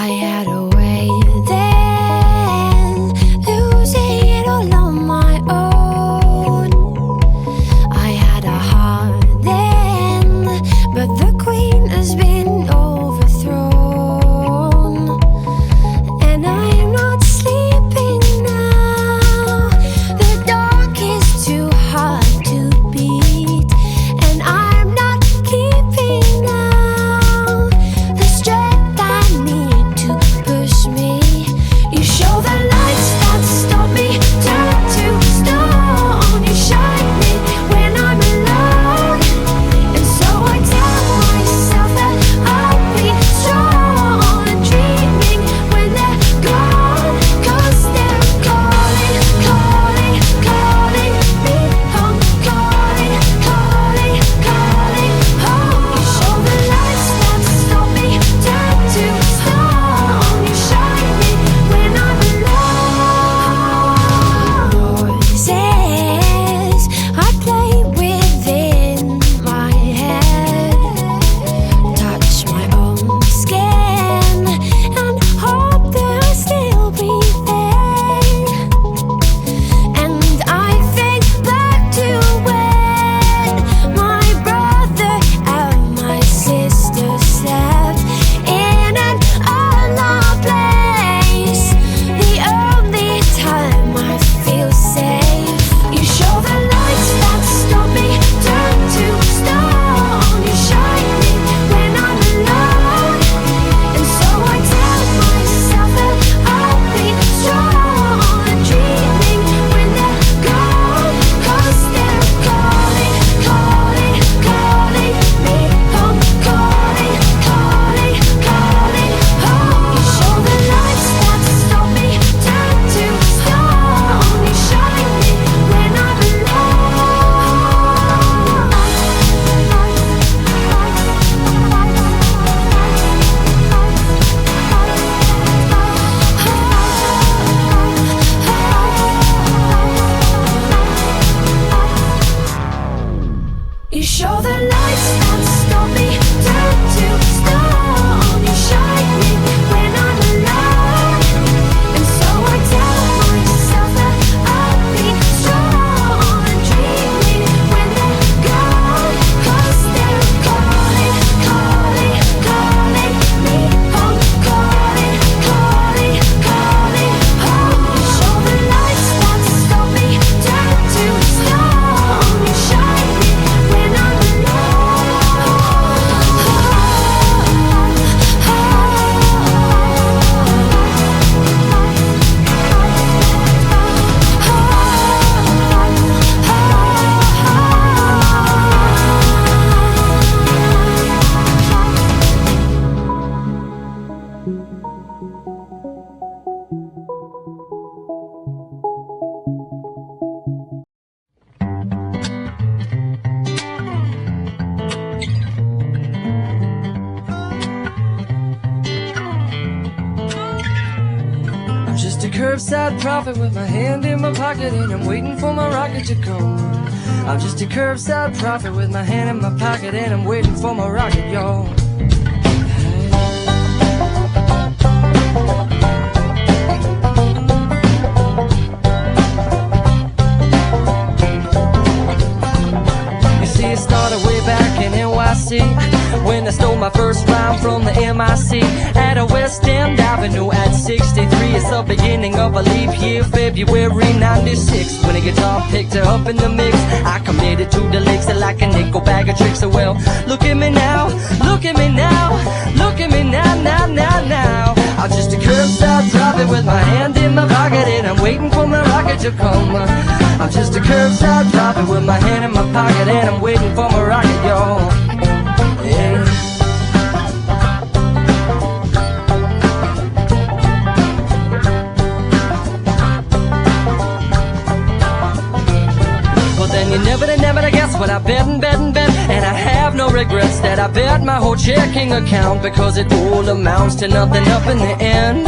I had a way then, losing it all on my own. I had a heart then, but the queen has been overthrown. And I am not sleeping now. The dark is too hard to beat, and I'm not keeping now the strength I need to push me. You show the lights that stop me, turn to stone. You shine me when I'm alone, and so I tell myself that I'll be strong and dreaming when they're gone, 'cause they're calling, calling, calling me home, calling, calling, calling home. You show the lights that stop me, turn to stone. You shine me when I'm alone. Voices I play within my head, touch my own skin and hope they'll still be there. And I think back to when my brother and my sister slept in an unloved place, the only time I feel safe. You show the lights that stop me, turn to stone. You shine me when I'm alone, and so I tell myself that I'll be strong and dreaming when they're gone, 'cause they're calling, calling, calling me home, calling, calling, calling home. You show the lights that stop me, turn to stone. You shine me when I'm You show the lights that stop me, turn to stone. You shine me when I'm alone, and so I tell myself that I'll be strong and dreaming when they're gone, 'cause they're calling, calling, calling me home, calling, calling, calling home. You show the lights that stop me, turn to stone. You shine me when I'm I'm just a curbside prophet with my hand in my pocket, and I'm waiting for my rocket to come. I'm just a curbside prophet with my hand in my pocket, and I'm waiting for my rocket, y'all. You see, it started way back in NYC when I stole my first rhyme from the MIC at a West End Avenue at 63. It's the beginning of a leap year, February 96. When a guitar picked her up in the mix, I committed to the licks like a nickel bag of tricks. So well, look at me now, look at me now, look at me now, now, now, now. I'm just a curbside prophet with my hand in my pocket, and I'm waiting for my rocket to come. I'm just a curbside prophet with my hand in my pocket, and I'm waiting for my rocket, y'all. Yeah. You never guess what I bet and bet and bet, and I have no regrets that I bet my whole checking account, because it all amounts to nothing up in the end.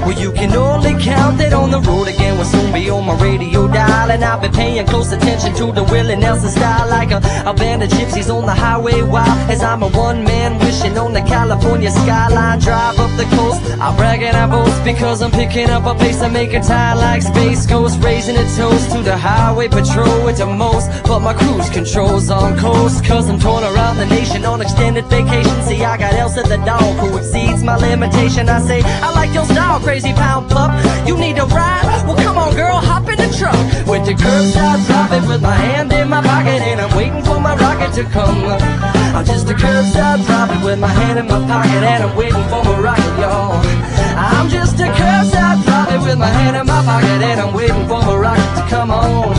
Well, you can only count that on the road again will soon be on my radio dial. And I've been paying close attention to the Willie Nelson style, like a band of gypsies on the highway wild. As I'm a one-man wishing on the California skyline. Drive up the coast, I brag and I boast, because I'm picking up a pace to make a tie like Space Ghost, raising a toast to the highway patrol at the most. But my cruise control's on coast, cause I'm torn around the nation on extended vacation. See, I got Elsa the dog who exceeds my limitation. I say, I like your style, crazy pound pup. You need a ride? Well, come on, girl, hop in the truck. With the curbside profit, with my hand in my pocket, and I'm waiting for my rocket to come. I'm just a curbside prophet with my hand in my pocket, and I'm waiting for my rocket, y'all. I'm just a curbside prophet with my hand in my pocket, and I'm waiting for my rocket to come on.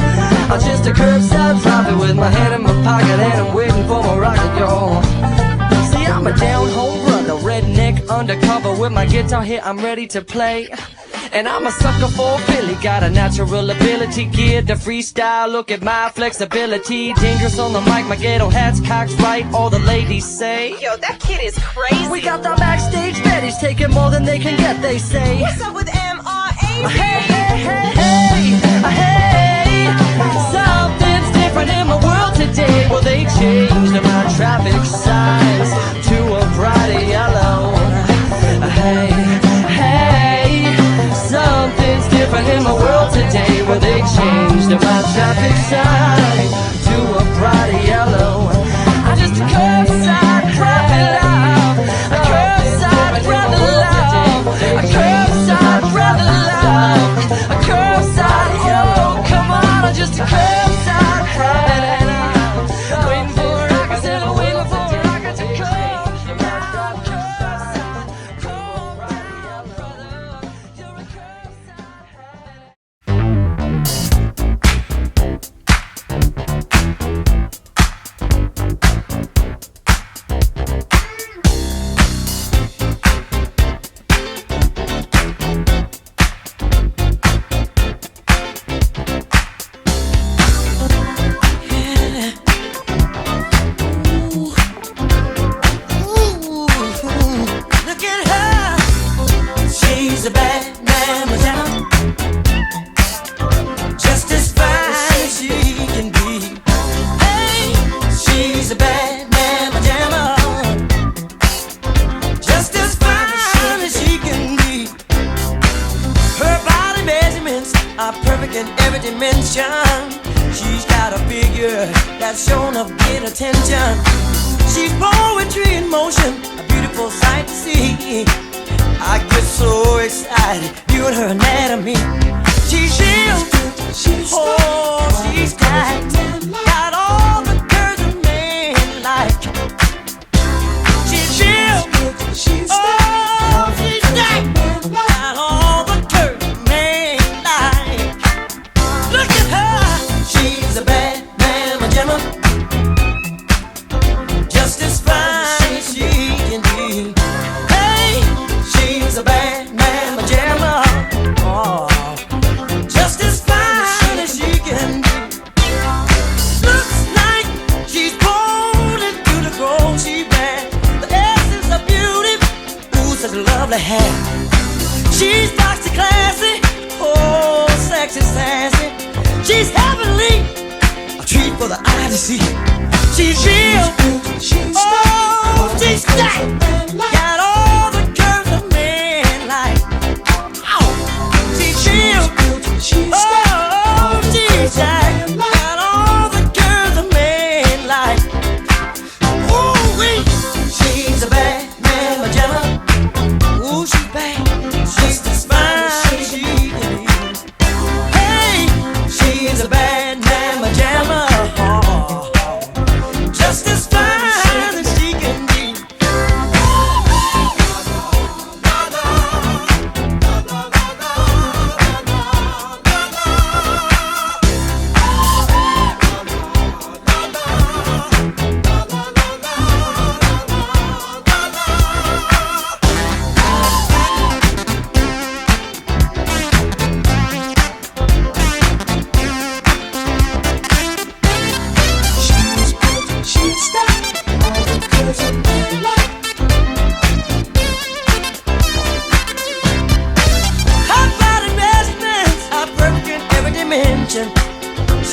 I'm just a curbside prophet with my hand in my pocket, and I'm waiting for my rocket, y'all. See, I'm a down-home brother, redneck undercover. With my guitar here, I'm ready to play. And I'm a sucker for Philly, got a natural ability, geared to freestyle. Look at my flexibility, dangerous on the mic, my ghetto hat's cocked right. All the ladies say, yo, that kid is crazy. We got the backstage baddies taking more than they can get, they say. What's up with MRA? Hey, hey, hey, hey, hey. Something's different in my world today. Well, they changed my traffic signs to a brighter yellow. Hey, hey. Something's different in my world today. Well, they changed my traffic sign to a brighter yellow. I'm just a curbside prophet love, a curbside brother love, a curbside brother love, a curbside, yo, come on, I'm just a curbside prophet and I'm waiting for a rocket, still I'm waiting for a rocket to come.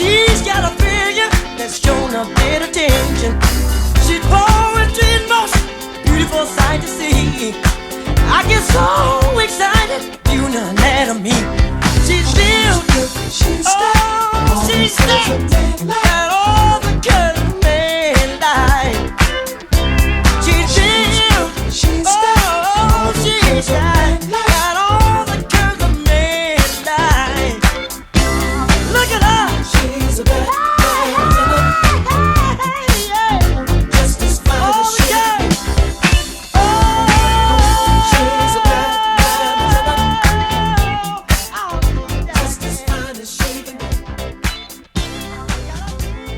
She's got a figure that's shown a bit attention. She's poetry in motion, beautiful sight to see. I get so excited, you know that of me. She's built, she's stacked, got all the colors man like. She's built, she's stacked, got all the colors man like. Look at her, she's a bad woman, just as fine as she. She's a bad woman, just as fine as she can be.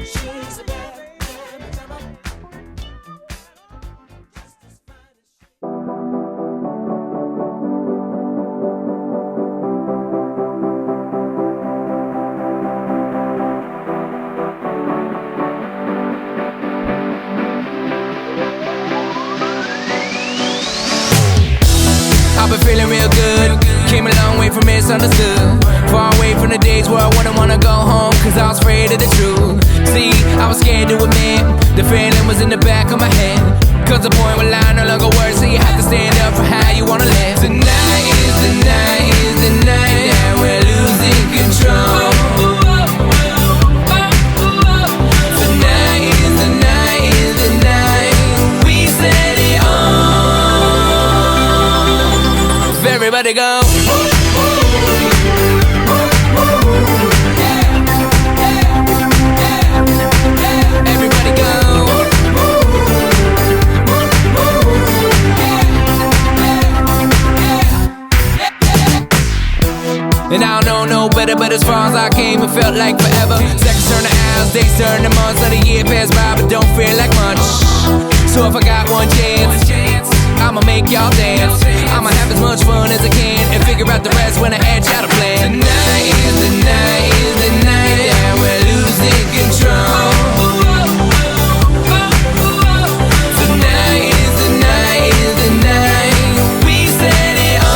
She's a bad woman. I've been feeling real good, came a long way from misunderstood. Far away from the days where I wouldn't wanna go home, cause I was afraid of the truth. See, I was scared to admit, the feeling was in the back of my head. Cause the point where line no longer works, so you have to stand up for how you wanna live. Tonight is the night, is the night that we're losing control. Tonight is the night, is the night we set it on. Everybody go. Everybody go. And I don't know no better, but as far as I came, it felt like forever. Seconds turn to hours, days turn to months, let a year pass by, but don't feel like much. So if I got one chance, I'ma make y'all dance. I'ma have as much fun as I can and figure out the rest when I edge out a plan. Tonight is the night, is the night that we're losing control. Tonight is the night, is the night we set it on.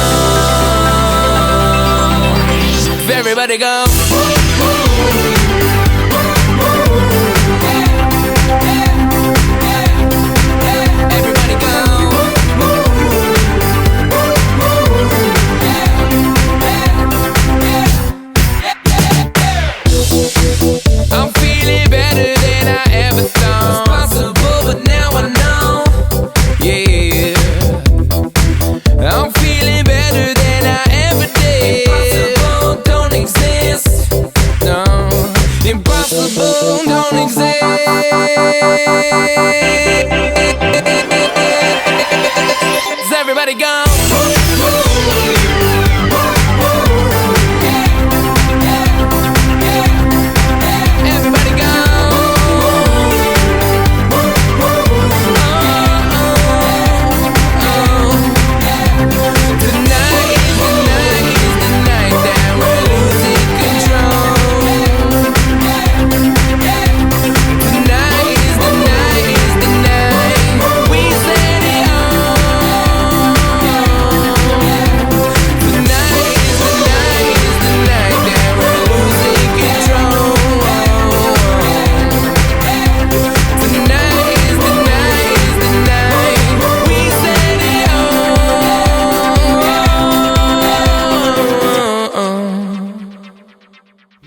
Everybody go. Everybody go. I'm feeling better than I ever thought. It's possible, but now I know. Yeah, I'm feeling better than I ever did. Impossible don't exist. No, impossible don't exist. Everybody go. Everybody go. Tonight is the night, is the night that we're losing control. Tonight is the night, is the night we set it on. Tonight is the night, is the night that we're losing control. Tonight is the night, is the night we set it on.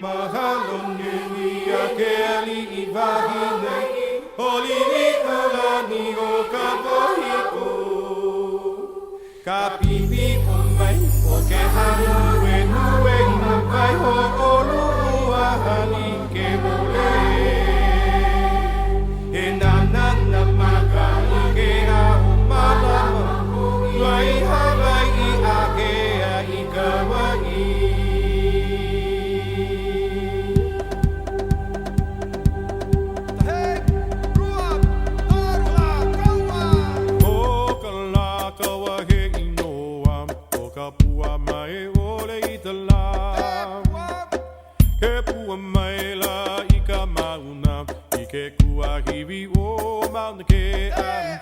Mahalo nui a ke ali I wahine, Holini kalani o ka pohiko. Ka pipi o mai o ke hanu e nue na kai ho olu ua hani ke mole. E nana na maka I ke a o malama, Wai harai I a ke a I ka wai. Ke kua hiwi o mauna ke am